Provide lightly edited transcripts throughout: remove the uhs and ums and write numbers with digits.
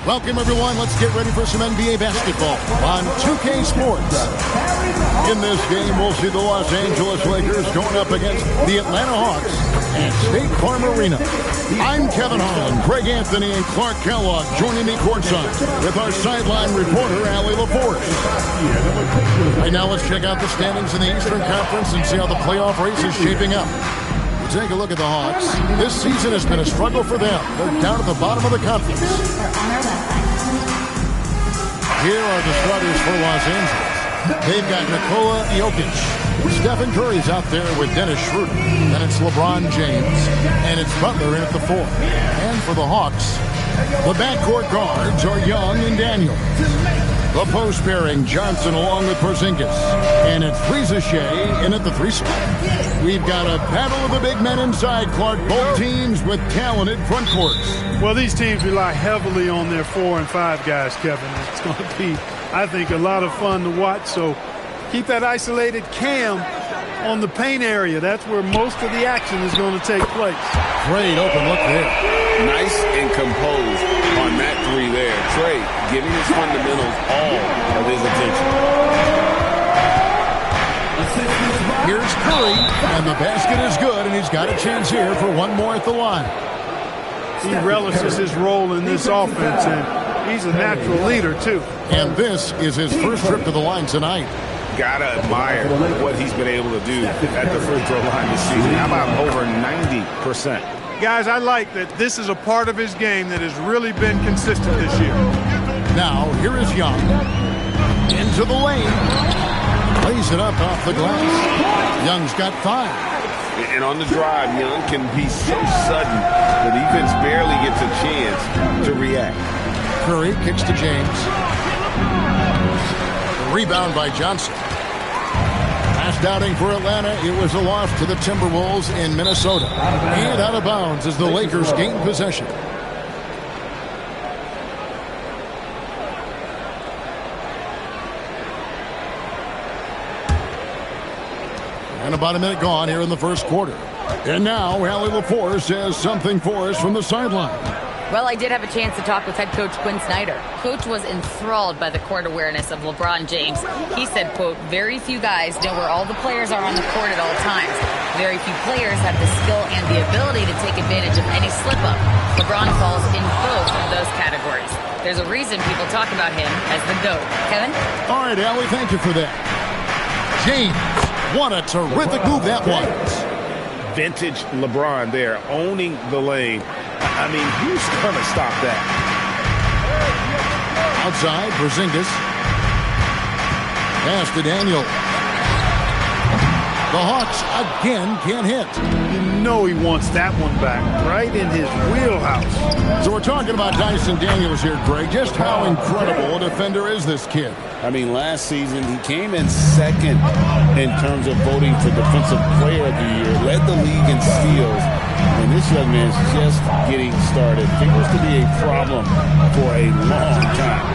Welcome, everyone. Let's get ready for some NBA basketball on 2K Sports. In this game, we'll see the Los Angeles Lakers going up against the Atlanta Hawks at State Farm Arena. I'm Kevin Holland, Greg Anthony, and Clark Kellogg joining me courtside with our sideline reporter, Allie LaForce. Right now, let's check out the standings in the Eastern Conference and see how the playoff race is shaping up. Take a look at the Hawks. This season has been a struggle for them. They're down at the bottom of the conference. Here are the starters for Los Angeles. They've got Nikola Jokic. Stephen Curry's out there with Dennis Schroeder. Then it's LeBron James. And it's Butler in at the 4. And for the Hawks, the backcourt guards are Young and Daniel. The post pairing, Johnson along with Porzingis. And it's Rizachet in at the 3 spot. We've got a battle of the big men inside, Clark. Both teams with talented front courts. Well, these teams rely heavily on their 4 and 5 guys, Kevin. It's going to be, I think, a lot of fun to watch. So keep that isolated cam on the paint area. That's where most of the action is going to take place. Great open look there. Nice and composed on that 3 there. Trey giving his fundamentals all of his attention. Here's Curry, and the basket is good, and he's got a chance here for one more at the line. He relishes his role in this offense, and he's a natural leader, too. And this is his first trip to the line tonight. Gotta admire what he's been able to do at the free throw line this season. How about over 90%? Guys, I like that this is a part of his game that has really been consistent this year. Now, here is Young. Into the lane. Lays it up off the glass. Young's got 5. And on the drive, Young can be so sudden, the defense barely gets a chance to react. Curry kicks to James. Rebound by Johnson. Last outing for Atlanta, it was a loss to the Timberwolves in Minnesota. And out of bounds as the Lakers gain possession. And about a minute gone here in the first quarter. And now, Allie LaForce has something for us from the sideline. Well, I did have a chance to talk with head coach Quinn Snyder. Coach was enthralled by the court awareness of LeBron James. He said, quote, very few guys know where all the players are on the court at all times. Very few players have the skill and the ability to take advantage of any slip-up. LeBron falls in both of those categories. There's a reason people talk about him as the GOAT. Kevin? All right, Allie, thank you for that. James. What a terrific move that was. Vintage LeBron there, owning the lane. I mean, who's going to stop that? Outside, Porzingis. Pass to Daniel. The Hawks again can't hit. You know he wants that one back, right in his wheelhouse. So we're talking about Dyson Daniels here, Greg. Just how incredible a defender is this kid? I mean, last season he came in second in terms of voting for Defensive Player of the Year, led the league in steals, and this young man's just getting started. Figures to be a problem for a long time.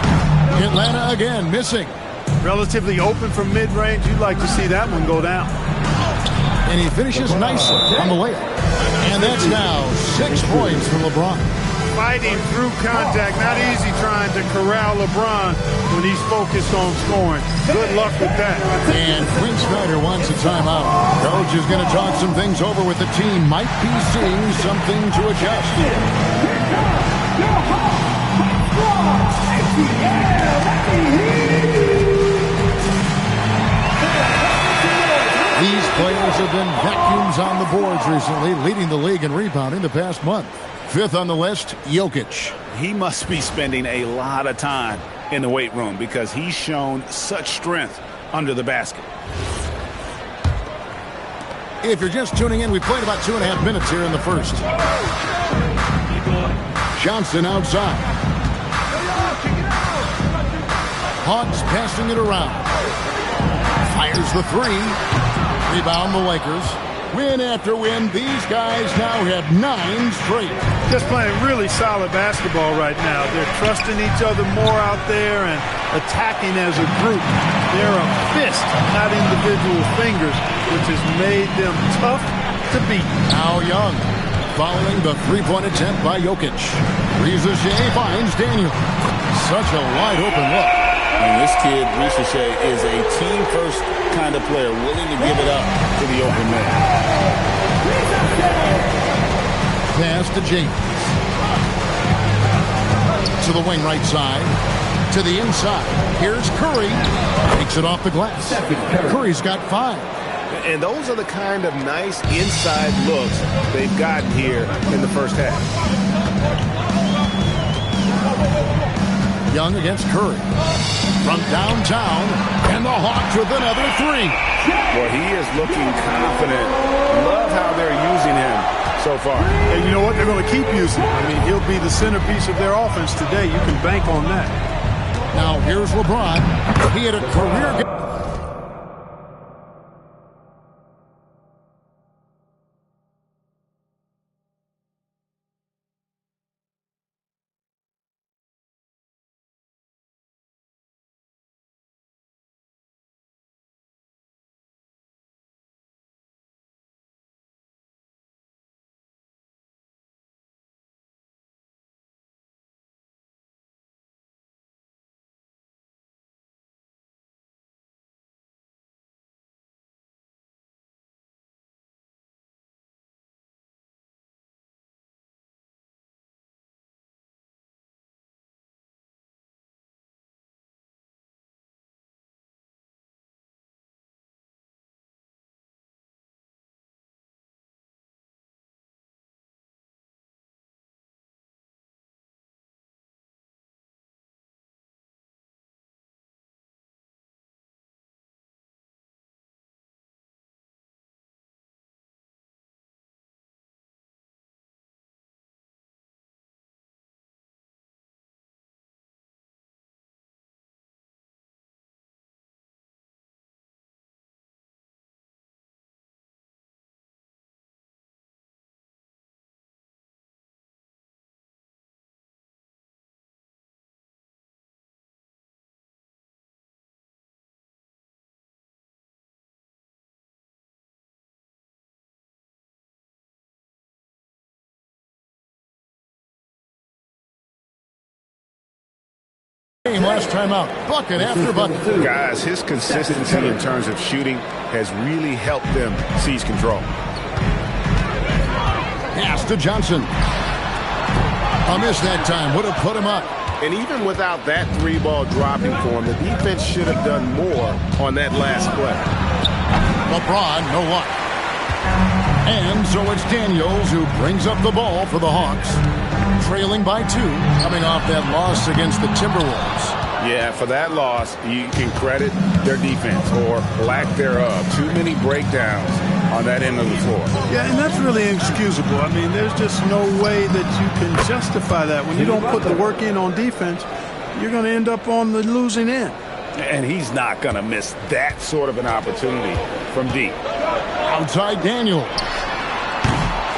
Atlanta again missing. Relatively open from mid-range. You'd like to see that one go down. And he finishes nicely on the layup. And that's now 6 points for LeBron. Fighting through contact. Not easy trying to corral LeBron when he's focused on scoring. Good luck with that. And Quinn Snyder wants a timeout. Coach is going to talk some things over with the team. Might be seeing something to adjust. These players have been vacuums on the boards recently, leading the league in rebounding the past month. 5th on the list, Jokic. He must be spending a lot of time in the weight room because he's shown such strength under the basket. If you're just tuning in, we played about 2.5 minutes here in the first. Johnson outside. Hawks passing it around. Fires the 3. Rebound the Lakers. Win after win. These guys now have 9 straight. Just playing really solid basketball right now. They're trusting each other more out there and attacking as a group. They're a fist, not individual fingers, which has made them tough to beat. Now Young following the three-point attempt by Jokic. Risacher finds Daniel. Such a wide-open look. And this kid, Risacher, is a team-first kind of player, willing to give it up to the open man. Pass to James. To the wing right side. To the inside. Here's Curry. Takes it off the glass. Curry's got 5. And those are the kind of nice inside looks they've gotten here in the first half. Young against Curry. From downtown, and the Hawks with another 3. Well, he is looking confident. Love how they're using him so far. And you know what? They're going to keep using him. I mean, he'll be the centerpiece of their offense today. You can bank on that. Now here's LeBron. He had a career game. Last time out, bucket after bucket. Guys, his consistency in terms of shooting has really helped them seize control. Pass to Johnson. A miss that time. Would have put him up. And even without that 3-ball dropping for him, the defense should have done more on that last play. LeBron, no luck. And so it's Daniels who brings up the ball for the Hawks. Trailing by 2, coming off that loss against the Timberwolves. Yeah, for that loss, you can credit their defense or lack thereof. Too many breakdowns on that end of the floor. Yeah, and that's really inexcusable. I mean, there's just no way that you can justify that. When you don't put the work in on defense, you're going to end up on the losing end. And he's not going to miss that sort of an opportunity from deep. Outside Daniel.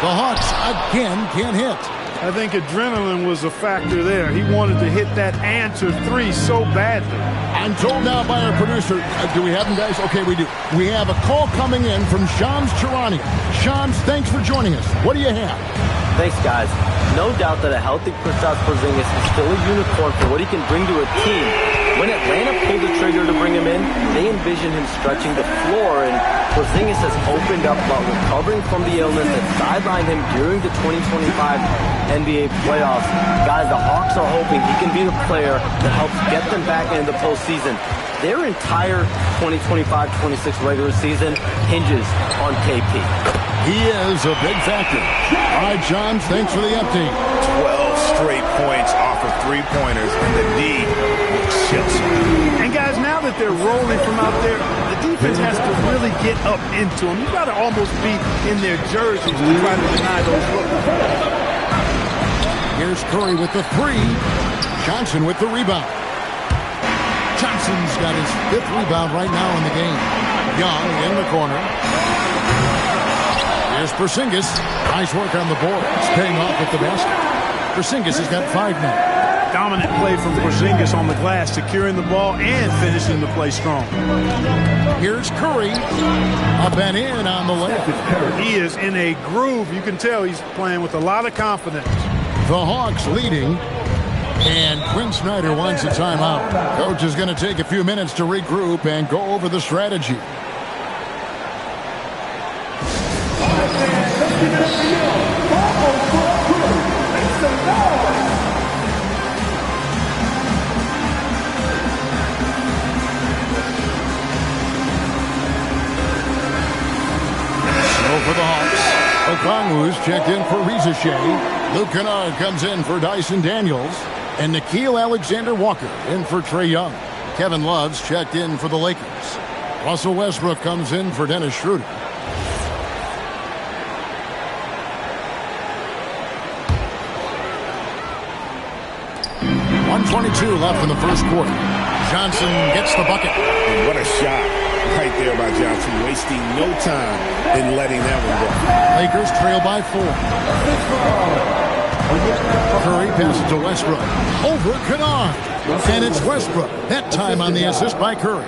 The Hawks again can't hit. I think adrenaline was a factor there. He wanted to hit that answer 3 so badly. I'm told now by our producer, do we have them, guys? Okay, we do. We have a call coming in from Shams Charania. Shams, thanks for joining us. What do you have? Thanks, guys. No doubt that a healthy Kristaps Porzingis is still a unicorn for what he can bring to a team. When Atlanta pulled the trigger to bring him in, they envisioned him stretching the floor, and Porzingis has opened up about recovering from the illness that sidelined him during the 2025 NBA playoffs. Guys, the Hawks are hoping he can be the player that helps get them back into the postseason. Their entire 2025-26 regular season hinges on KP. He is a big factor. All right, John, thanks for the update. 12 straight points off of 3-pointers, and the D looks shell-shocked. And guys, now that they're rolling from out there, the defense has to really get up into them. You got to almost be in their jerseys to try to deny those looks. Here's Curry with the 3. Johnson with the rebound. Johnson's got his 5th rebound right now in the game. Young in the corner. Here's Porzingis. Nice work on the board. It's paying off with the basket. Porzingis has got 5 now. Dominant play from Porzingis on the glass, securing the ball and finishing the play strong. Here's Curry. Up and in on the layup. He is in a groove. You can tell he's playing with a lot of confidence. The Hawks leading. And Quinn Snyder wants a timeout. Coach is going to take a few minutes to regroup and go over the strategy. For the Hawks, Okongwu's checked in for Reza Shea. Luke Kennard comes in for Dyson Daniels. And Nickeil Alexander-Walker in for Trae Young. Kevin Love's checked in for the Lakers. Russell Westbrook comes in for Dennis Schroeder. .122 left in the first quarter. Johnson gets the bucket. And what a shot right there by Johnson, wasting no time in letting that one go. Lakers trail by 4. Curry passes to Westbrook. Over Kennard. And it's Westbrook. That time on the assist by Curry.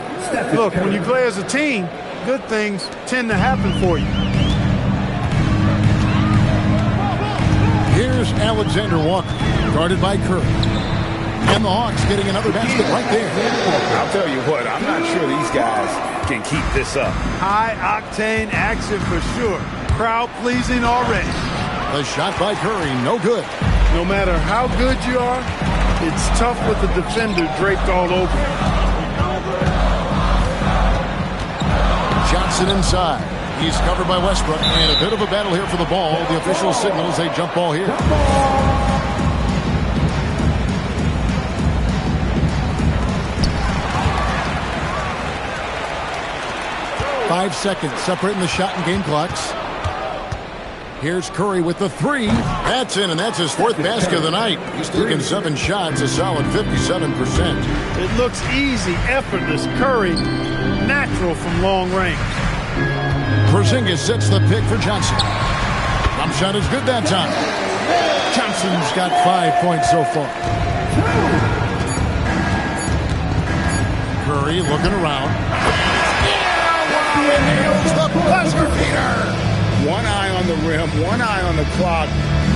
Look, when you play as a team, good things tend to happen for you. Here's Alexander Walker, guarded by Curry. And the Hawks getting another basket right there. I'll tell you what, I'm not sure these guys can keep this up. High-octane action for sure. Crowd pleasing already. The shot by Curry, no good. No matter how good you are, it's tough with the defender draped all over. Johnson inside. He's covered by Westbrook. And a bit of a battle here for the ball. The official signals a jump ball here. 5 seconds separating the shot and game clocks. Here's Curry with the three. That's in, and that's his 4th basket of the night. He's taken 7 shots, a solid 57%. It looks easy, effortless. Curry, natural from long range. Porzingis sets the pick for Johnson. Jump shot is good that time. Johnson's got 5 points so far. Curry looking around. And nails the buzzer beater. One eye on the rim, one eye on the clock.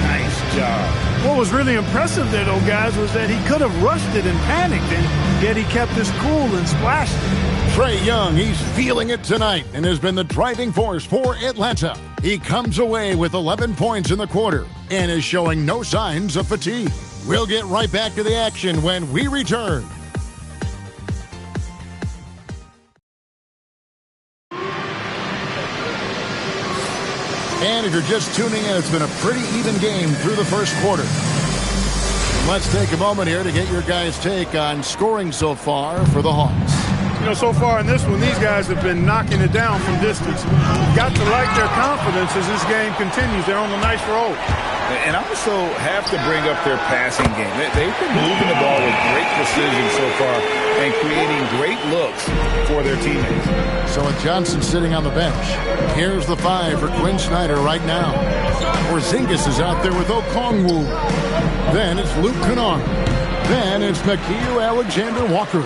Nice job. What was really impressive there, though, guys, was that he could have rushed it and panicked, and yet he kept his cool and splashed it. Trae Young, he's feeling it tonight and has been the driving force for Atlanta. He comes away with 11 points in the quarter and is showing no signs of fatigue. We'll get right back to the action when we return. And if you're just tuning in, it's been a pretty even game through the first quarter. Let's take a moment here to get your guys' take on scoring so far for the Hawks. You know, so far in this one, these guys have been knocking it down from distance. Got to like their confidence as this game continues. They're on a nice roll. And I also have to bring up their passing game. They've been moving the ball with great precision so far and creating great looks for their teammates. So with Johnson sitting on the bench, here's the 5 for Quinn Snyder right now. Porzingis is out there with Okongwu. Then it's Luke Kennard. Then it's Nickeil Alexander-Walker.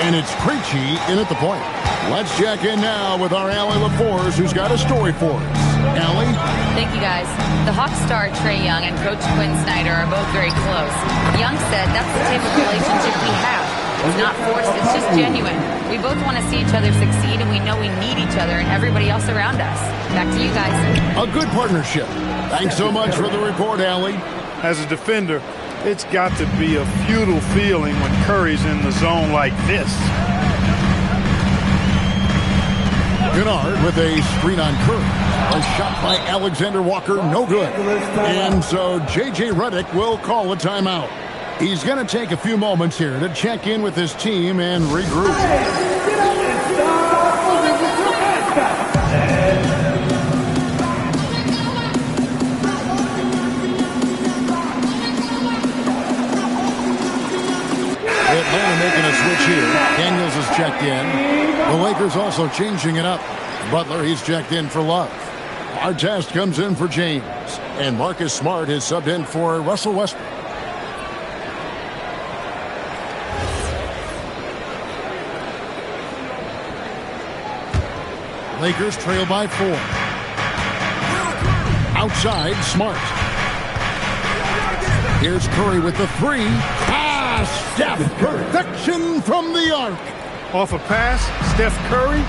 And it's Krejci in at the point. Let's check in now with our Allie LaForce, who's got a story for us. Allie? Thank you, guys. The Hawks star Trae Young and Coach Quinn Snyder are both very close. Young said that's the type of relationship we have. It's not forced, it's just genuine. We both want to see each other succeed, and we know we need each other and everybody else around us. Back to you guys. A good partnership. Thanks so much for the report, Allie. As a defender, it's got to be a futile feeling when Curry's in the zone like this. Kennard with a screen on Curry. A shot by Alexander Walker, no good. And so J.J. Redick will call a timeout. He's going to take a few moments here to check in with his team and regroup. Atlanta making a switch here. Daniels has checked in. The Lakers also changing it up. Butler, he's checked in for Love. Artest comes in for James. And Marcus Smart is subbed in for Russell Westbrook. Lakers trail by 4. Outside, Smart. Here's Curry with the 3. Pass! Steph, perfection from the arc. Off a pass, Steph Curry,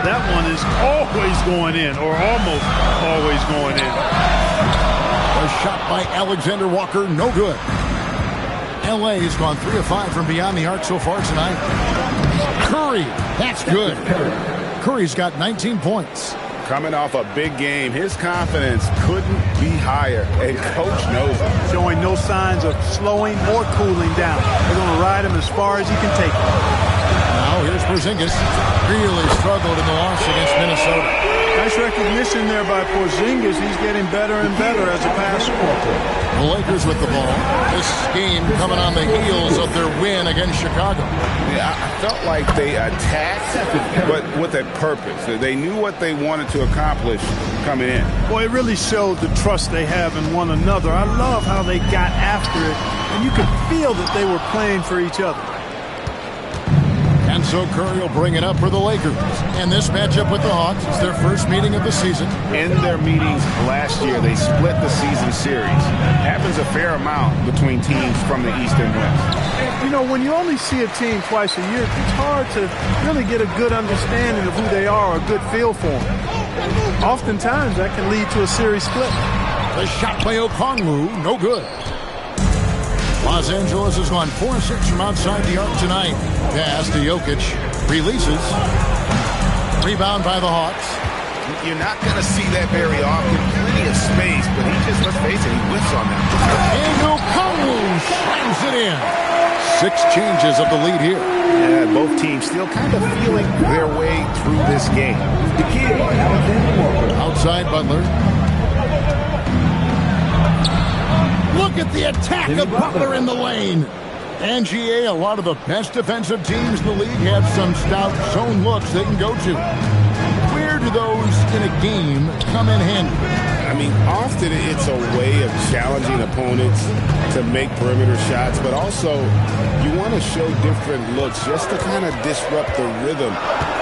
that one is always going in, or almost always going in. A shot by Alexander Walker, no good. LA has gone 3 of 5 from beyond the arc so far tonight. Curry, that's good. Curry's got 19 points. Coming off a big game, his confidence couldn't be higher, and coach knows it. Showing no signs of slowing or cooling down. They're going to ride him as far as he can take him. Now here's Porzingis. Really struggled in the loss against Minnesota. Nice recognition there by Porzingis. He's getting better and better as a passer. The Lakers with the ball. This game coming on the heels of their win against Chicago. Yeah, I felt like they attacked, but with a purpose. They knew what they wanted to accomplish coming in. Boy, it really showed the trust they have in one another. I love how they got after it, and you could feel that they were playing for each other. And so Curry will bring it up for the Lakers. And this matchup with the Hawks is their first meeting of the season. In their meetings last year, they split the season series. Happens a fair amount between teams from the East and West. You know, when you only see a team twice a year, it's hard to really get a good understanding of who they are, a good feel for them. Oftentimes, that can lead to a series split. The shot by Okongwu, no good. Los Angeles has gone 4 of 6 from outside the arc tonight. Pass to Jokic. Releases. Rebound by the Hawks. You're not going to see that very often. Plenty of space, but he just, let's face it, he whiffs on that. And Okongwu slams it in. 6 changes of the lead here. Yeah, both teams still kind of feeling their way through this game. Outside Butler. Look at the attack of Butler in the lane. And GA, a lot of the best defensive teams in the league have some stout zone looks they can go to. Where do those in a game come in handy? I mean, often it's a way of challenging opponents to make perimeter shots, but also you want to show different looks just to kind of disrupt the rhythm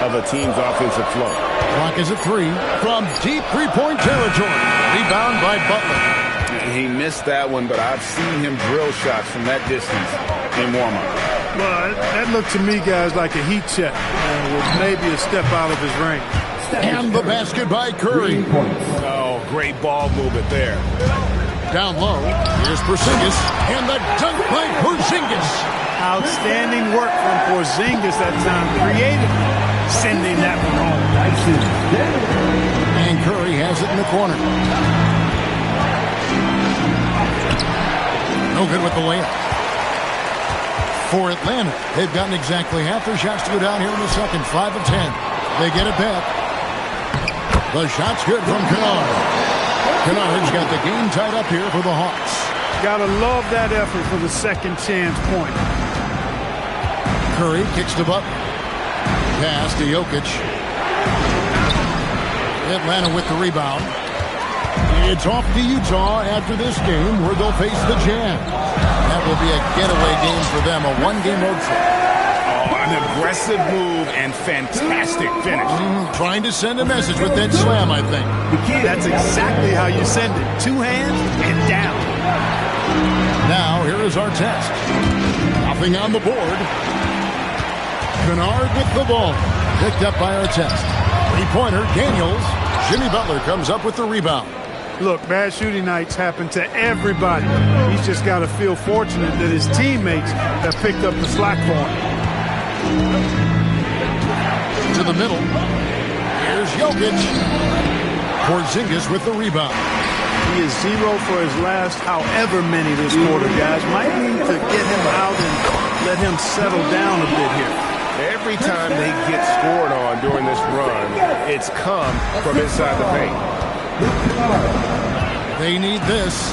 of a team's offensive flow. Clock is at 3 from deep three-point territory. Rebound by Butler. He missed that one, but I've seen him drill shots from that distance in warm-up. Well, that looked to me, guys, like a heat check with maybe a step out of his range. And the basket by Curry. Oh, great ball movement there. Down low, here's Porzingis, and the dunk by Porzingis. Outstanding work from Porzingis that time, creatively sending that one home. And Curry has it in the corner. No good with the layup. For Atlanta, they've gotten exactly half their shots to go down here in the second. 5 of 10. They get it back. The shot's good from Kennard. Kennard's got the game tied up here for the Hawks. Gotta love that effort for the second chance point. Curry kicks to Butler. Pass to Jokic. Atlanta with the rebound. It's off to Utah after this game where they'll face the Jazz. That will be a getaway game for them, a one-game road trip. Oh, an aggressive move and fantastic finish. Trying to send a message with that slam, I think. That's exactly how you send it. 2 hands and down. Now, here is our test. Nothing on the board. Kennard with the ball. Picked up by our test. Three-pointer, Daniels. Jimmy Butler comes up with the rebound. Look, bad shooting nights happen to everybody. He's just got to feel fortunate that his teammates have picked up the slack for him. To the middle. Here's Jokic. Porzingis with the rebound. He is 0 for his last however many this quarter, guys. Might need to get him out and let him settle down a bit here. Every time they get scored on during this run, it's come from inside the paint. They need this.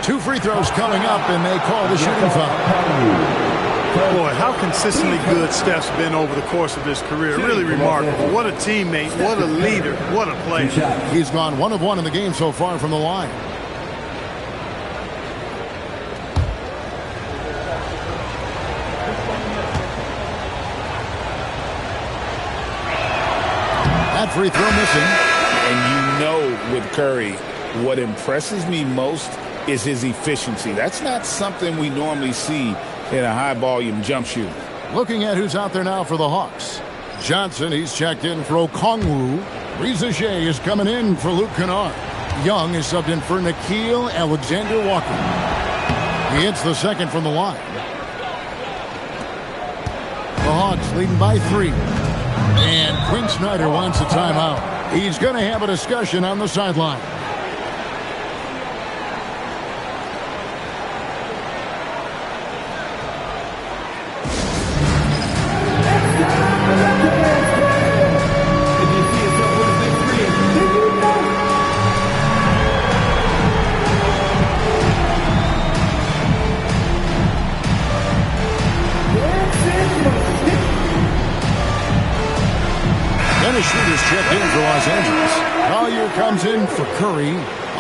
2 free throws coming up, and they call the shooting foul. Boy, how consistently good Steph's been over the course of his career. Really remarkable. What a teammate, what a leader, what a player. He's gone 1 of 1 in the game so far from the line. That free throw missing. And you know with Curry, what impresses me most is his efficiency. That's not something we normally see in a high-volume jump shoot. Looking at who's out there now for the Hawks. Johnson, he's checked in for Okongwu. Reza Shea is coming in for Luke Kennard. Young is subbed in for Nickeil Alexander-Walker. He hits the second from the line. The Hawks leading by 3. And Quinn Snyder wants a timeout. He's going to have a discussion on the sideline. Shooters checked in for Los Angeles. Collier comes in for Curry.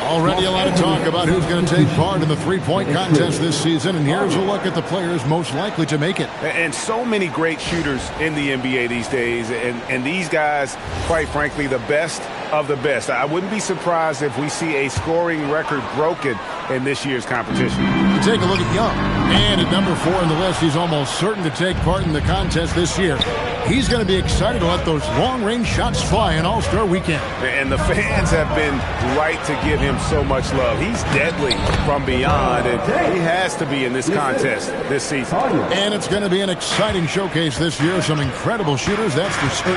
Already a lot of talk about who's going to take part in the three-point contest this season, and here's a look at the players most likely to make it. And so many great shooters in the NBA these days, and these guys, quite frankly, the best of the best. I wouldn't be surprised if we see a scoring record broken in this year's competition. You take a look at Young, and at number 4 on the list, he's almost certain to take part in the contest this year. He's going to be excited to let those long-range shots fly in All-Star Weekend. And the fans have been right to give him so much love. He's deadly from beyond, and he has to be in this contest this season. And it's going to be an exciting showcase this year. Some incredible shooters, that's for certain.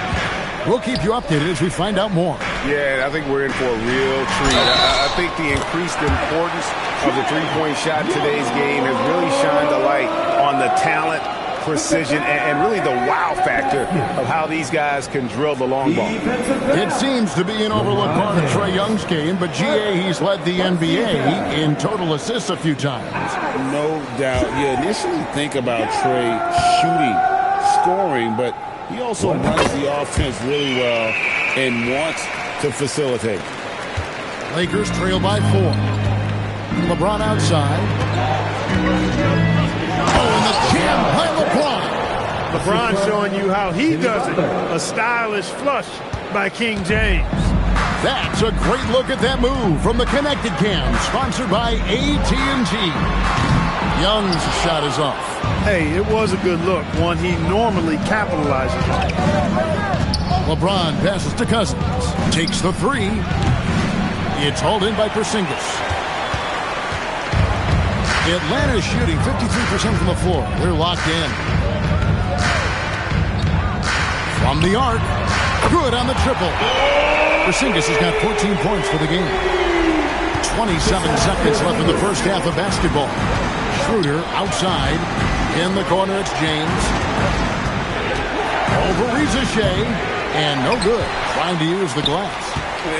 We'll keep you updated as we find out more. Yeah, I think we're in for a real treat. I think the increased importance of the three-point shot in today's game has really shined a light on the talent, precision, and really the wow factor of how these guys can drill the long ball. It seems to be an overlooked part of Trae Young's game, but GA, he's led the NBA in total assists a few times. No doubt. You initially think about Trae shooting, scoring, but he also runs the offense really well and wants to facilitate. Lakers trail by 4. LeBron outside. Oh, and the jam by LeBron. LeBron showing you how he does it. A stylish flush by King James. That's a great look at that move from the Connected Cam, sponsored by AT&T. Young's shot is off. Hey, it was a good look, one he normally capitalizes on. LeBron passes to Cousins. Takes the 3. It's hauled in by Porzingis. Atlanta's shooting 53% from the floor. They're locked in. From the arc. Good on the triple. Porzingis has got 14 points for the game. 27 seconds left in the first half of basketball. Schroeder outside. In the corner, it's James. Over Reza Shea. And no good. Trying to use the glass.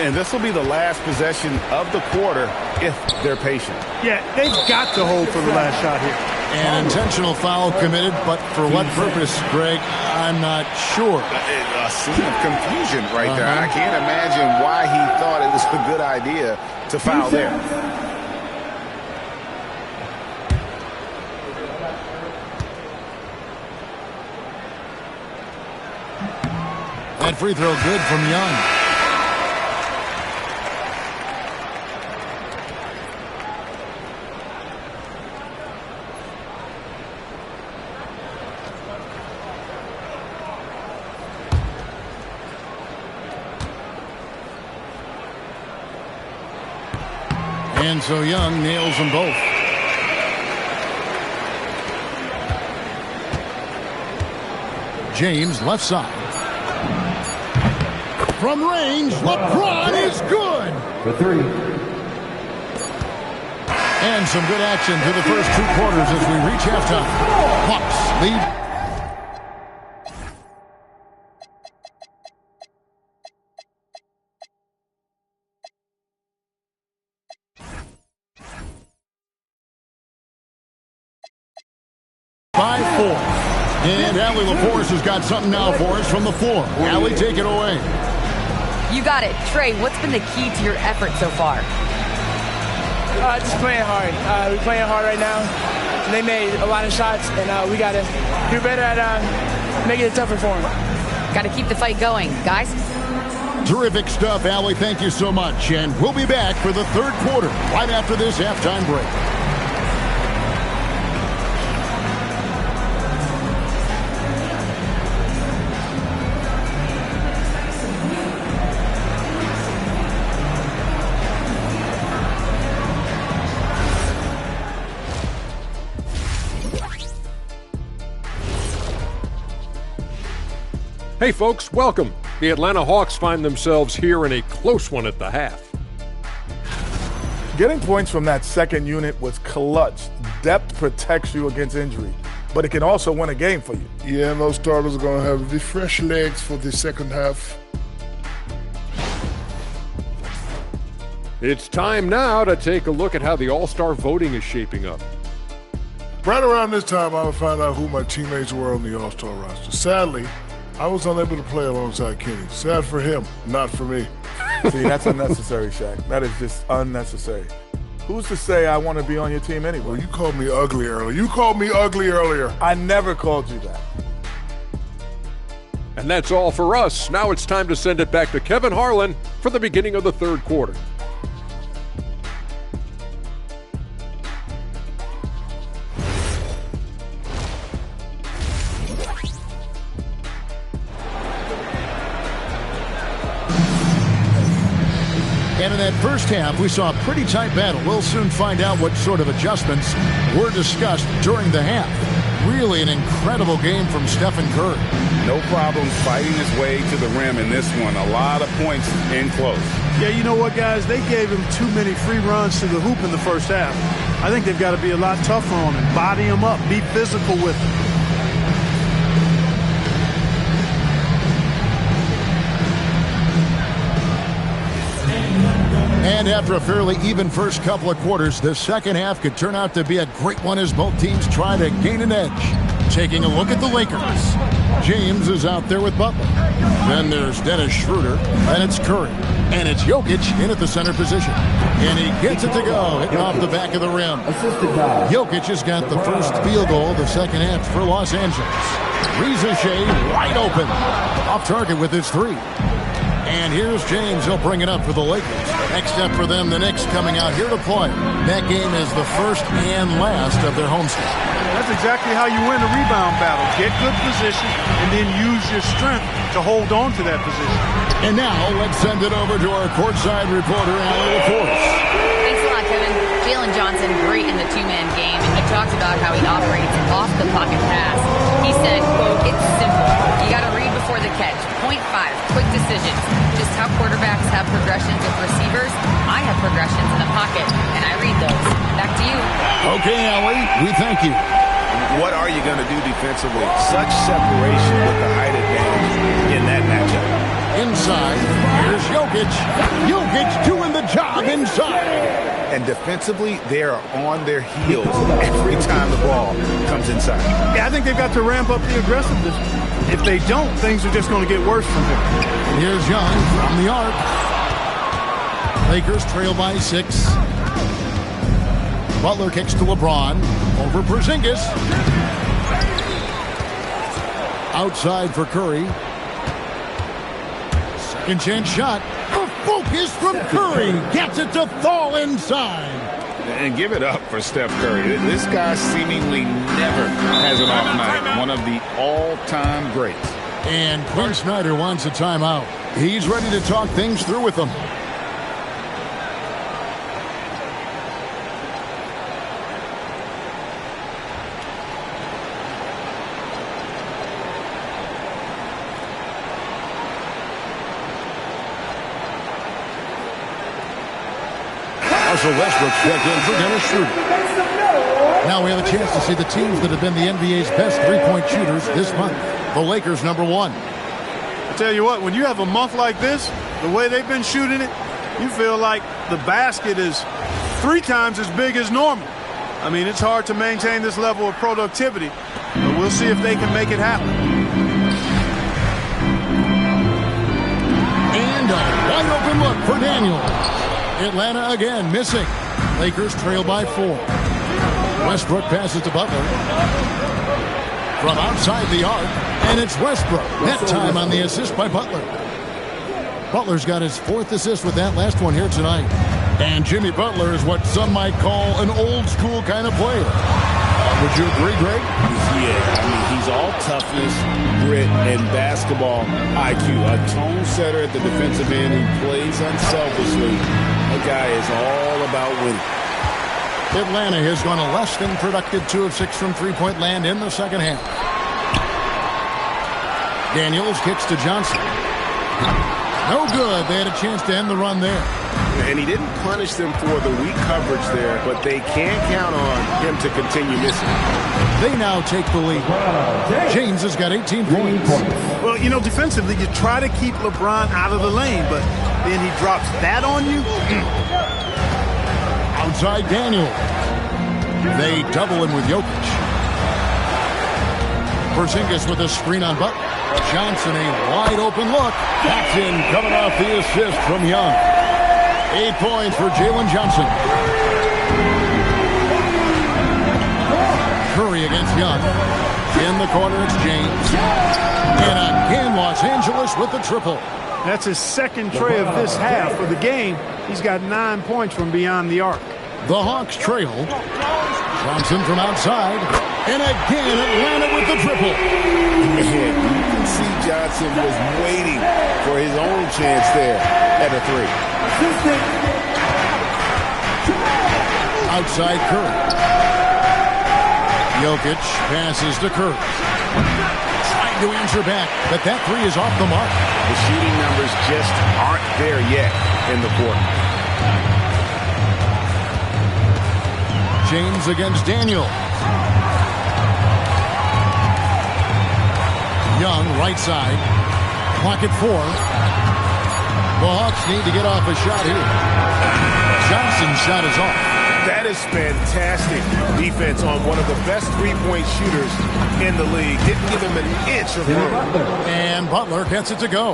And this will be the last possession of the quarter if they're patient. Yeah, they've got to hold for the last shot here. An intentional foul committed, but for what purpose, Greg? I'm not sure. A scene of confusion right there. I can't imagine why he thought it was a good idea to foul there. That free throw good from Young. And so Young nails them both. James left side. From range, LeBron is good. For 3. And some good action to the first 2 quarters as we reach halftime. Hawks lead. By 4. And Allie LaForce has got something now for us from the floor. Allie, take it away. You got it. Trae, what's been the key to your effort so far? Just playing hard. We're playing hard right now. They made a lot of shots, and we got to do better at making it tougher for them. Got to keep the fight going. Guys? Terrific stuff, Allie. Thank you so much. And we'll be back for the third quarter right after this halftime break. Hey folks, welcome. The Atlanta Hawks find themselves here in a close one at the half. Getting points from that second unit was clutch. Depth protects you against injury, but it can also win a game for you. Yeah, and those starters are going to have the fresh legs for the second half. It's time now to take a look at how the All-Star voting is shaping up. Right around this time, I would find out who my teammates were on the All-Star roster. Sadly, I was unable to play alongside Kenny. Sad for him, not for me. See, that's unnecessary, Shaq. That is just unnecessary. Who's to say I want to be on your team anyway? Well, you called me ugly earlier. I never called you that. And that's all for us. Now it's time to send it back to Kevin Harlan for the beginning of the third quarter. And in that first half, we saw a pretty tight battle. We'll soon find out what sort of adjustments were discussed during the half. Really an incredible game from Stephen Curry. No problem fighting his way to the rim in this one. A lot of points in close. Yeah, you know what, guys? They gave him too many free runs to the hoop in the first half. I think they've got to be a lot tougher on him, body him up, be physical with him. And after a fairly even first couple of quarters, the second half could turn out to be a great one as both teams try to gain an edge. Taking a look at the Lakers. James is out there with Butler. Then there's Dennis Schroeder, and it's Curry. And it's Jokic in at the center position. And he gets it to go, hitting off the back of the rim. Jokic has got the first field goal of the second half for Los Angeles. Reza Shea wide open. Off target with his three. And here's James. He'll bring it up for the Lakers. Next up for them, the Knicks coming out here to play. That game is the first and last of their homestand. That's exactly how you win a rebound battle. Get good position and then use your strength to hold on to that position. And now let's send it over to our courtside reporter, Allie LaForce. Thanks a lot, Kevin. Jalen Johnson, great in the two-man game, and he talked about how he operates off the pocket pass. He said, quote, "It's simple. You got to read before the catch. 0.5, quick decisions. Just how quarterbacks have progressions with receivers, I have progressions in the pocket, and I read those." Back to you. Okay, Allie, we thank you. What are you going to do defensively? Such separation with the height advantage in that matchup. Inside, here's Jokic. Jokic doing the job inside. And defensively, they are on their heels every time the ball comes inside. Yeah, I think they've got to ramp up the aggressiveness. If they don't, things are just going to get worse from here. Here's Young from the arc. Lakers trail by 6. Butler kicks to LeBron. Over Porzingis. Outside for Curry. Second chance shot. A focus from Curry. Gets it to fall inside. And give it up for Steph Curry. This guy seemingly never has an off night. One of the all-time greats. And Quinn Snyder wants a timeout. He's ready to talk things through with them. Russell Westbrook checked in for Dennis Schroeder. Now we have a chance to see the teams that have been the NBA's best three-point shooters this month. The Lakers, number 1. I tell you what, when you have a month like this, the way they've been shooting it, you feel like the basket is 3 times as big as normal. I mean, it's hard to maintain this level of productivity, but we'll see if they can make it happen. And a wide open look for Daniels. Atlanta again missing. Lakers trail by 4. Westbrook passes to Butler. From outside the arc, and it's Westbrook. That time on the assist by Butler. Butler's got his 4th assist with that last one here tonight. And Jimmy Butler is what some might call an old-school kind of player. Would you agree, Greg? Yeah, I mean, he's all toughness, grit, and basketball IQ. A tone setter at the defensive end who plays unselfishly. That guy is all about winning. Atlanta has gone a less than productive 2 of 6 from three-point land in the second half. Daniels kicks to Johnson. No good. They had a chance to end the run there. And he didn't punish them for the weak coverage there, but they can't count on him to continue missing. They now take the lead. James has got 18 points. Well, you know, defensively, you try to keep LeBron out of the lane, but then he drops that on you. Outside Daniel. They double him with Jokic. Porzingis with a screen on Butler. Johnson, a wide open look. That's in, coming off the assist from Young. 8 points for Jalen Johnson. Curry against Young. In the corner, it's James. And again, Los Angeles with the triple. That's his second tray of this half of the game. He's got 9 points from beyond the arc. The Hawks trail. Johnson from outside. And again, Atlanta with the triple. You can see Johnson was waiting for his own chance there at a 3. Outside Curry. Jokic passes to Curry. Trying to answer back, but that 3 is off the mark. The shooting numbers just aren't there yet in the quarter. James against Daniel. Young, right side. Clock at 4. The Hawks need to get off a shot here. Johnson's shot is off. That is fantastic defense on one of the best three-point shooters in the league. Didn't give him an inch of room. And Butler gets it to go.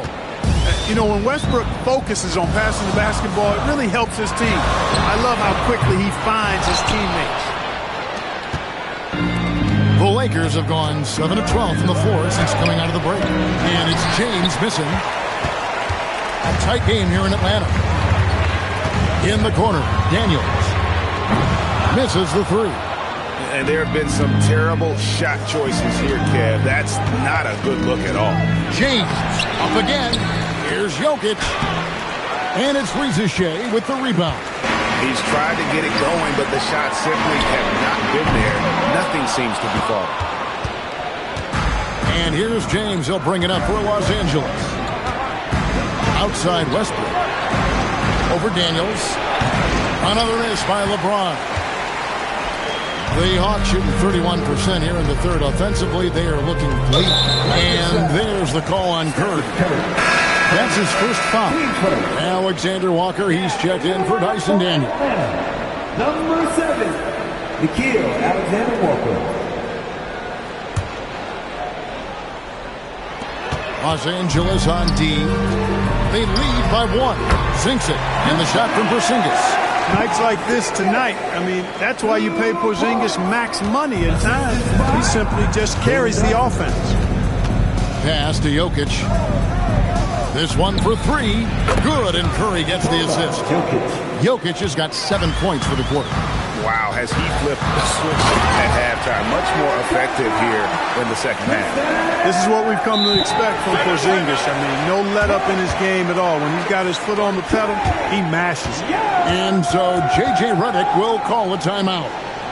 You know, when Westbrook focuses on passing the basketball, it really helps his team. I love how quickly he finds his teammates. The Lakers have gone 7 of 12 from the floor since coming out of the break. And it's James missing. A tight game here in Atlanta. In the corner, Daniels misses the 3. And there have been some terrible shot choices here, Kev. That's not a good look at all. James up again. Here's Jokic. And it's Rizachet with the rebound. He's tried to get it going, but the shots simply have not been there. Nothing seems to be falling. And here's James. He'll bring it up for Los Angeles. Outside Westbrook. Over Daniels. Another miss by LeBron. The Hawks shooting 31% here in the third. Offensively, they are looking late. And there's the call on Curry. That's his first foul. Alexander Walker, he's checked in for Dyson Daniel. Number 7, Nickeil Alexander-Walker. Los Angeles on D. They lead by 1. Zinks it. And the shot from Porzingis. Nights like this tonight, I mean, that's why you pay Porzingis max money at times. He simply just carries the offense. Pass to Jokic. This one for 3. Good, and Curry gets the assist. Jokic has got 7 points for the quarter. Wow, has he flipped the switch at halftime. Much more effective here in the second half. This is what we've come to expect from Porzingis. I mean, no let up in his game at all. When he's got his foot on the pedal, he mashes it. And so J.J. Redick will call a timeout.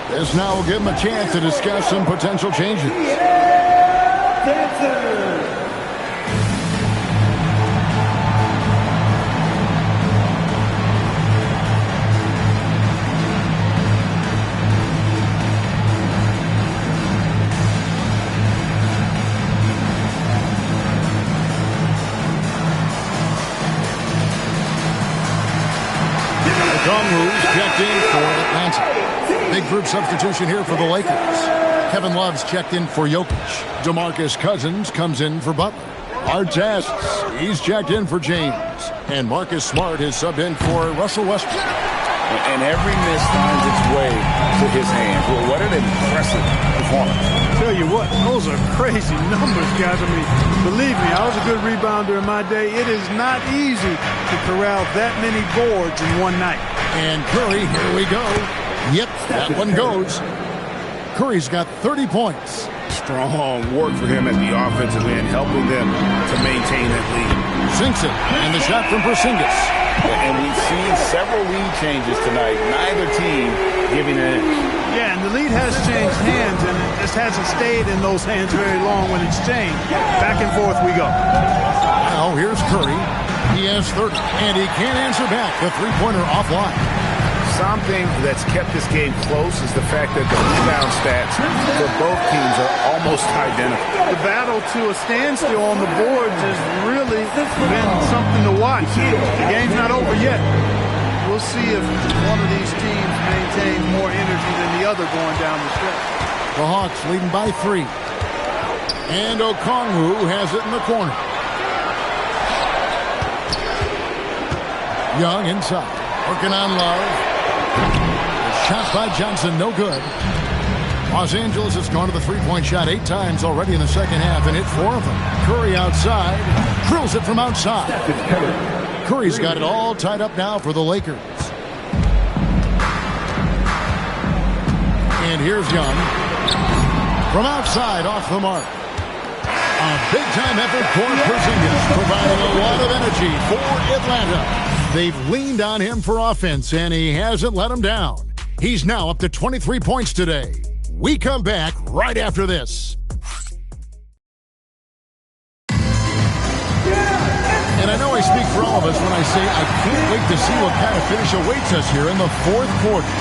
This now will give him a chance to discuss some potential changes. Kongru's checked in for Atlanta. Big group substitution here for the Lakers. Kevin Love's checked in for Jokic. DeMarcus Cousins comes in for Butler. Artest, he's checked in for James. And Marcus Smart is subbed in for Russell Westbrook. And every miss finds its way to his hands. Well, what an impressive performance. Tell you what, those are crazy numbers, guys. I mean, believe me, I was a good rebounder in my day. It is not easy to corral that many boards in one night. And Curry, here we go. Yep, that one goes. Curry's got 30 points. Strong work for him at the offensive end, helping them to maintain that lead. Sinks it, and the shot from Porzingis. And we've seen several lead changes tonight. Neither team giving an inch. Yeah, and the lead has changed hands, and it just hasn't stayed in those hands very long when it's changed. Back and forth we go. Now here's Curry. He has 30, and he can't answer back. The three-pointer offline. Something that's kept this game close is the fact that the rebound stats for both teams are almost identical. The battle to a standstill on the boards has really been something to watch. The game's not over yet. We'll see if one of these teams maintains more energy than the other going down the stretch. The Hawks leading by 3. And Okongwu has it in the corner. Young inside. Working on Love. Shot by Johnson, no good. Los Angeles has gone to the three-point shot 8 times already in the second half and hit 4 of them. Curry outside, drills it from outside. Curry's got it all tied up now for the Lakers. And here's Young. From outside, off the mark. A big-time effort for Porzingis, providing a lot of energy for Atlanta. They've leaned on him for offense, and he hasn't let them down. He's now up to 23 points today. We come back right after this. And I know I speak for all of us when I say I can't wait to see what kind of finish awaits us here in the fourth quarter.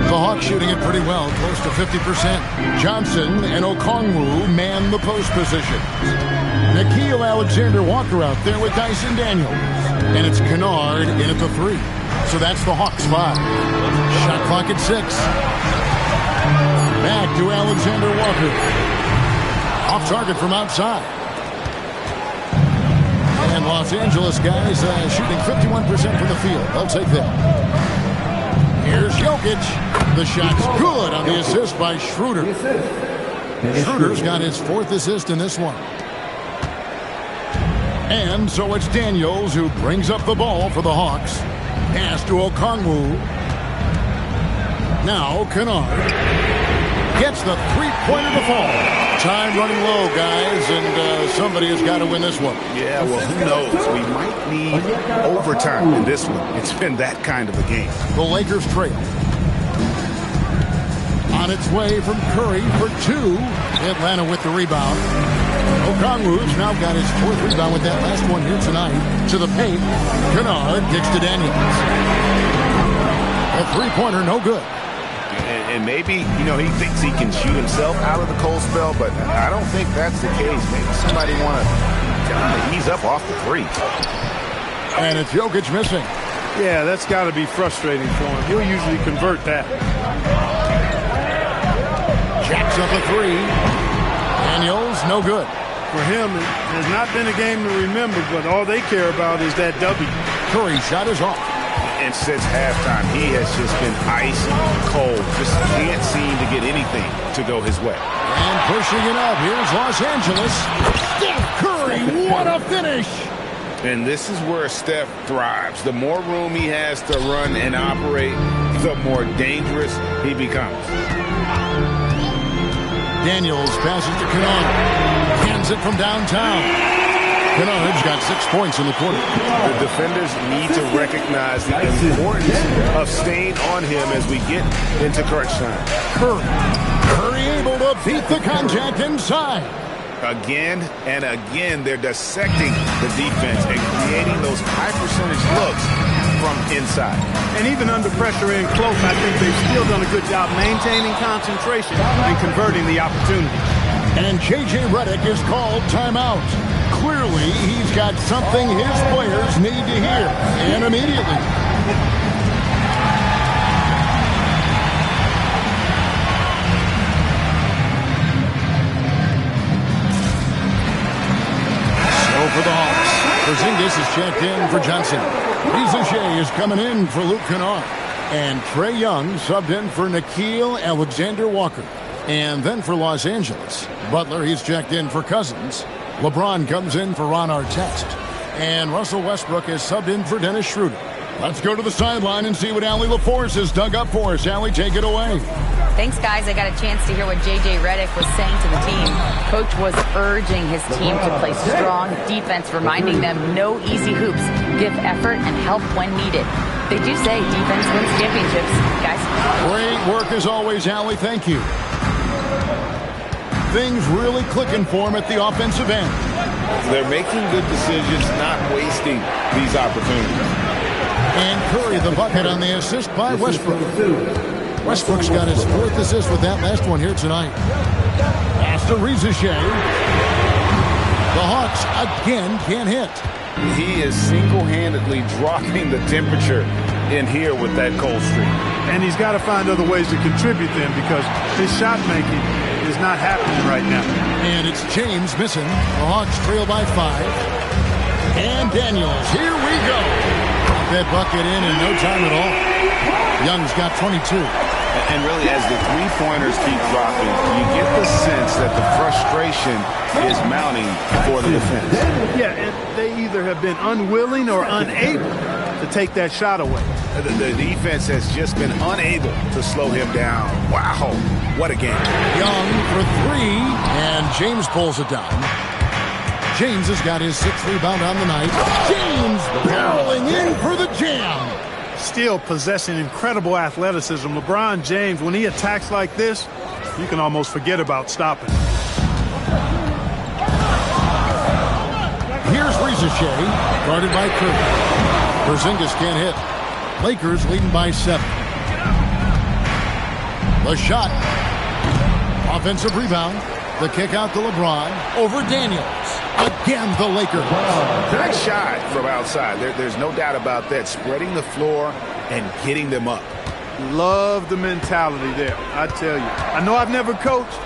The Hawks shooting it pretty well, close to 50%. Johnson and Okongwu man the post positions. Nickeil Alexander-Walker out there with Dyson Daniels. And it's Kennard in at the 3. So that's the Hawks 5. Shot clock at 6. Back to Alexander-Walker. Off target from outside. And Los Angeles guys shooting 51% from the field. They'll take that. Here's Jokic. The shot's good on the assist by Schroeder. Schroeder's got his 4th assist in this one. And so it's Daniels who brings up the ball for the Hawks. Pass to Okongwu. Now Kennard gets the three-pointer to fall. Time running low, guys, and somebody has got to win this one. Yeah, well, who knows? We might need overtime in this one. It's been that kind of a game. The Lakers trail. On its way from Curry for 2. Atlanta with the rebound. Okongwu's now got his 4th rebound with that last one here tonight. To the paint. Kennard kicks to Daniels. A three-pointer, no good. And maybe, he thinks he can shoot himself out of the cold spell, but I don't think that's the case. Maybe somebody want to tell him to ease up off the 3. And it's Jokic missing. Yeah, that's got to be frustrating for him. He'll usually convert that. Jacks up a 3. Daniels, no good. For him, it has not been a game to remember, but all they care about is that W. Curry shot is off. And since halftime, he has just been ice cold. Just can't seem to get anything to go his way. And pushing it up, here's Los Angeles. Steph Curry, what a finish! And this is where Steph thrives. The more room he has to run and operate, the more dangerous he becomes. Daniels passes to Kennard. Hands it from downtown. Kennard's got 6 points in the quarter. The defenders need to recognize the importance of staying on him as we get into crunch time. Curry able to beat the contact inside. Again and again, they're dissecting the defense and creating those high percentage looks from inside. And even under pressure in close, I think they've still done a good job maintaining concentration and converting the opportunity. And J.J. Redick is called timeout. Clearly, he's got something his players need to hear, and immediately. is checked in for Johnson. Rizachet is coming in for Luke Kennard. And Trae Young subbed in for Nickeil Alexander-Walker. And then for Los Angeles, Butler, he's checked in for Cousins. LeBron comes in for Ron Artest. And Russell Westbrook is subbed in for Dennis Schroeder. Let's go to the sideline and see what Allie LaForce has dug up for us. Allie, take it away. Thanks, guys. I got a chance to hear what J.J. Redick was saying to the team. Coach was urging his team to play strong defense, reminding them no easy hoops, give effort, and help when needed. They do say defense wins championships, guys. Great work as always, Allie. Thank you. Things really clicking for him at the offensive end. They're making good decisions, not wasting these opportunities. And Curry, the bucket on the assist by Westbrook. Westbrook's got his 4th assist with that last one here tonight. Pass to Rizachet. The Hawks again can't hit. He is single-handedly dropping the temperature in here with that cold streak. And he's got to find other ways to contribute then, because his shot making is not happening right now. And it's James missing. The Hawks trail by 5. And Daniels, here we go. That bucket in no time at all. Young's got 22. And really, as the three-pointers keep dropping, you get the sense that the frustration is mounting for the defense. Yeah, and they either have been unwilling or unable to take that shot away. The defense has just been unable to slow him down. Wow, what a game. Young for 3, and James pulls it down. James has got his 6th rebound on the night. James barreling in for the jam. Still possessing incredible athleticism. LeBron James, when he attacks like this, you can almost forget about stopping. Here's Rizachet, guarded by Curry. Porzingis can't hit. Lakers leading by 7. The shot. Offensive rebound. The kick out to LeBron over Daniels. Again, the Lakers. Nice shot from outside. There's no doubt about that. Spreading the floor and getting them up. Love the mentality there, I tell you. I know I've never coached,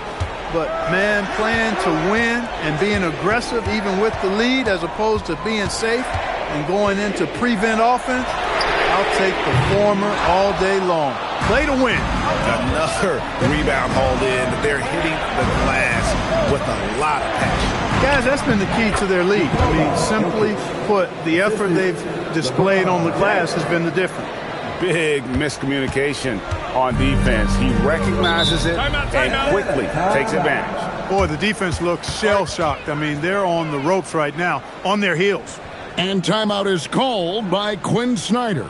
but, man, playing to win and being aggressive even with the lead as opposed to being safe and going into prevent offense, I'll take the former all day long. Play to win. Another rebound hauled in. They're hitting the glass with a lot of passion. Guys, that's been the key to their lead. I mean, simply put, the effort they've displayed on the glass has been the difference. Big miscommunication on defense. He recognizes it and quickly takes advantage. Boy, the defense looks shell-shocked. I mean, they're on the ropes right now, on their heels. And timeout is called by Quinn Snyder.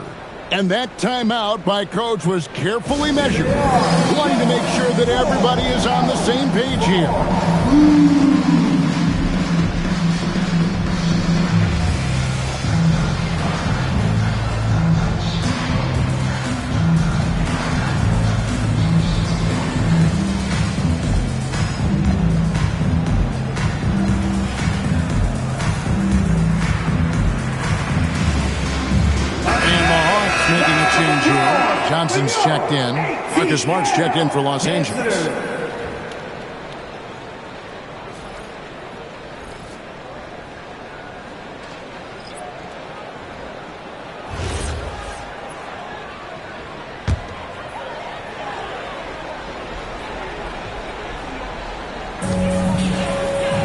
And that timeout by Coach was carefully measured, wanting to make sure that everybody is on the same page here. Johnson's checked in. Marcus Smart's checked in for Los Angeles.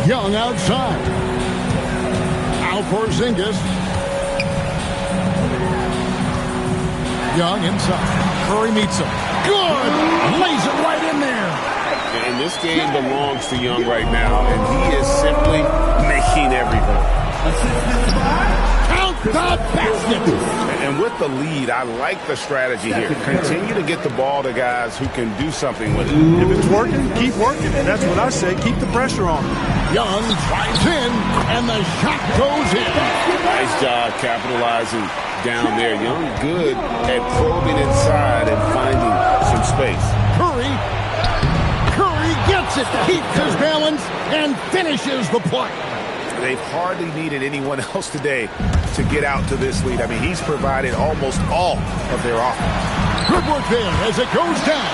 Young outside. Al Porzingis. Young inside. Curry meets him. Good! Lays it right in there. And this game belongs to Young right now, and he is simply making everything. Count the basket! And with the lead, I like the strategy here. Continue to get the ball to guys who can do something with it. If it's working, keep working. That's what I say. Keep the pressure on. Young drives in, and the shot goes in. Nice job capitalizing down there. Young good at probing inside and finding some space. Curry gets it, keeps his balance, and finishes the play. They've hardly needed anyone else today to get out to this lead. I mean, he's provided almost all of their offense. Good work there as it goes down.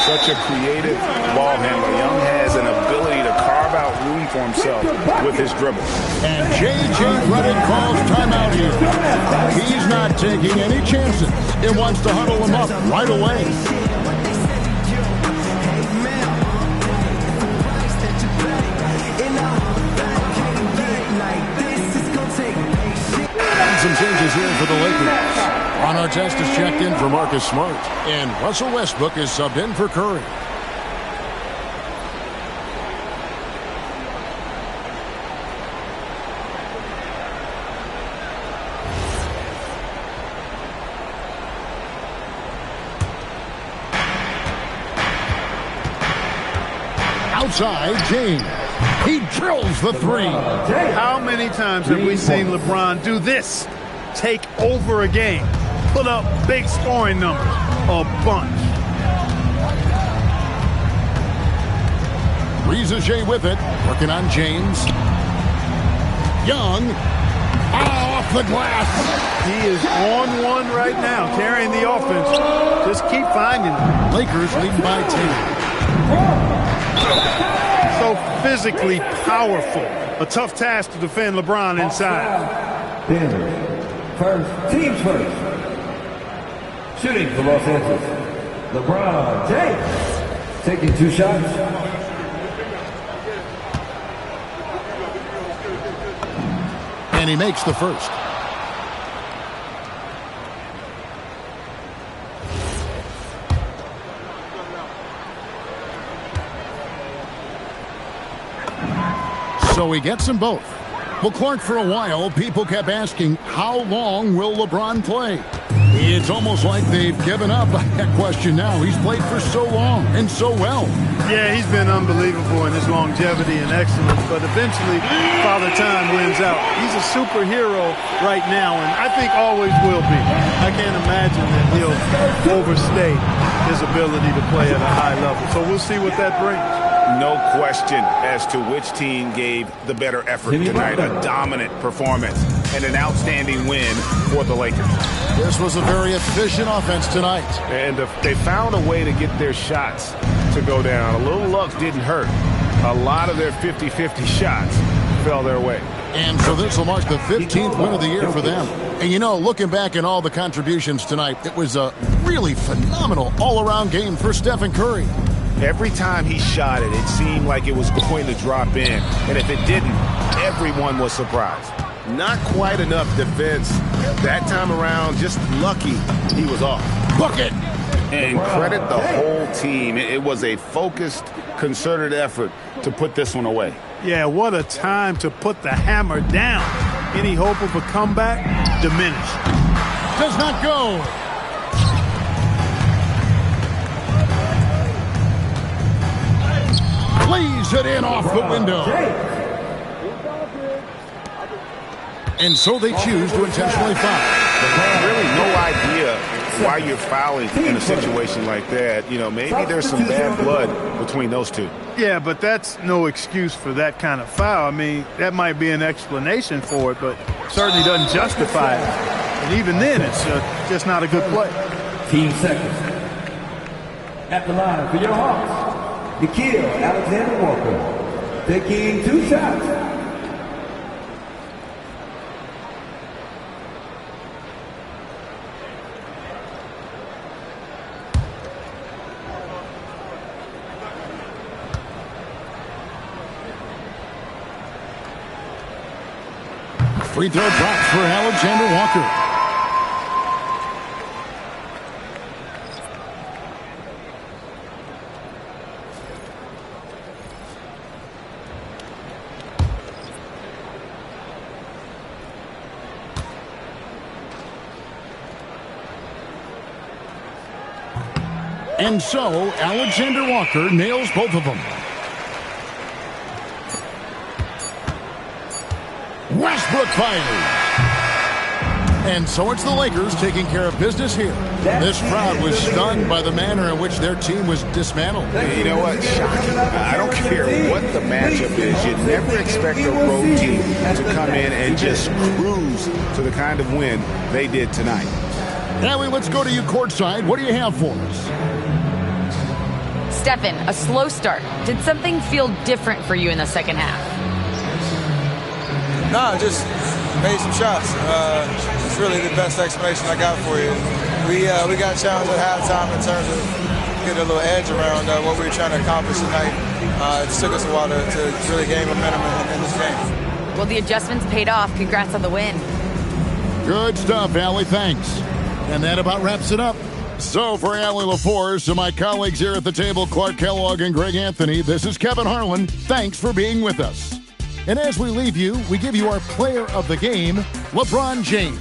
Such a creative ball handler. Young has an ability to carve out room for himself with his dribble. And J.J. Redick calls timeout here. He's not taking any chances. He wants to huddle him up right away. Some changes here for the Lakers. Ron Artest is checked in for Marcus Smart, and Russell Westbrook is subbed in for Curry. Outside, James. He drills the three. How many times have we seen LeBron do this? Take over a game. Put up big scoring numbers. A bunch. Riza with it. Working on James. Young. Off the glass. He is on one right now, carrying the offense. Just keep finding it. Lakers leading by 10. So physically powerful. A tough task to defend LeBron inside. Teams first. Shooting for Los Angeles, LeBron James. Taking 2 shots. And he makes the first. So he gets them both. Well, Clark, for a while, people kept asking, how long will LeBron play? It's almost like they've given up on that question now. He's played for so long and so well. Yeah, he's been unbelievable in his longevity and excellence, but eventually Father Time wins out. He's a superhero right now, and I think always will be. I can't imagine that he'll overstay his ability to play at a high level. So we'll see what that brings. No question as to which team gave the better effort tonight. A dominant performance and an outstanding win for the Lakers. This was a very efficient offense tonight. And they found a way to get their shots to go down. A little luck didn't hurt. A lot of their 50-50 shots fell their way. And so this will mark the 15th win of the year for them. And, you know, looking back at all the contributions tonight, it was a really phenomenal all-around game for Stephen Curry. Every time he shot it, it seemed like it was going to drop in. And if it didn't, everyone was surprised. Not quite enough defense that time around. Just lucky he was off. Bucket! And credit the whole team. It was a focused, concerted effort to put this one away. Yeah, what a time to put the hammer down. Any hope of a comeback? Diminished. Does not go. Plays it in off the window. And so they choose to intentionally foul. Really no idea why you're fouling in a situation like that. You know, maybe there's some bad blood between those two. Yeah, but that's no excuse for that kind of foul. I mean, that might be an explanation for it, but certainly doesn't justify it. And even then, it's just not a good play. Team seconds. At the line for your Hawks, Nickeil Alexander-Walker, taking 2 shots. Free throw drops for Alexander Walker. And so, Alexander Walker nails both of them. Westbrook fires. And so it's the Lakers taking care of business here. This crowd was stunned by the manner in which their team was dismantled. You know what? Shocking. I don't care what the matchup is. You'd never expect a road team to come in and just cruise to the kind of win they did tonight. Allie, let's go to you courtside. What do you have for us? Stephen, a slow start. Did something feel different for you in the second half? No, just made some shots. It's really the best explanation I got for you. We got challenged at halftime in terms of getting a little edge around what we were trying to accomplish tonight. It just took us a while to really gain momentum in this game. Well, the adjustments paid off. Congrats on the win. Good stuff, Allie. Thanks. And that about wraps it up. So for Allie LaForce and my colleagues here at the table, Clark Kellogg and Greg Anthony, this is Kevin Harlan. Thanks for being with us. And as we leave you, we give you our player of the game, LeBron James.